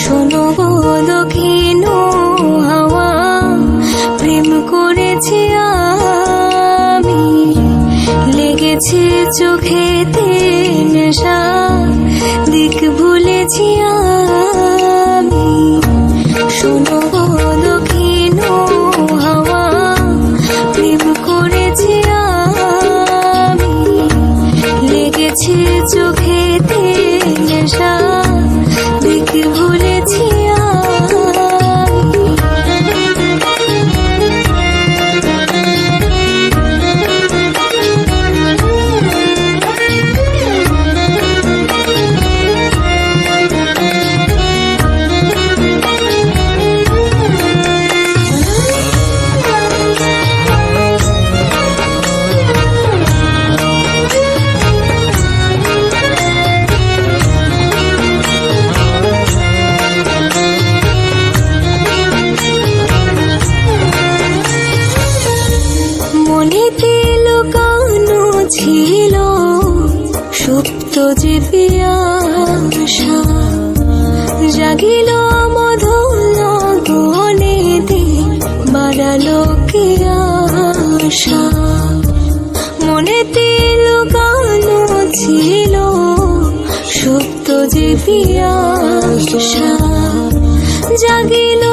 শোনো গো দক্ষিণ হাওয়া, প্রেম করেছি আমি, লেগেছে চোখেতে নেশা, দিক ভুলেছি আমি। শোনো গো দক্ষিণ হাওয়া, প্রেম করেছি আমি, লেগেছে চোখেতে নেশা, দিক ভুলেছি মনেতে লুকানো ছিল সুপ্ত যে পিয়াসা, জাগিল মধুর গহনেতে বাড়ালো কি আশা। মনেতে লুকানো ছিল সুপ্ত যে পিয়াসা, জাগিল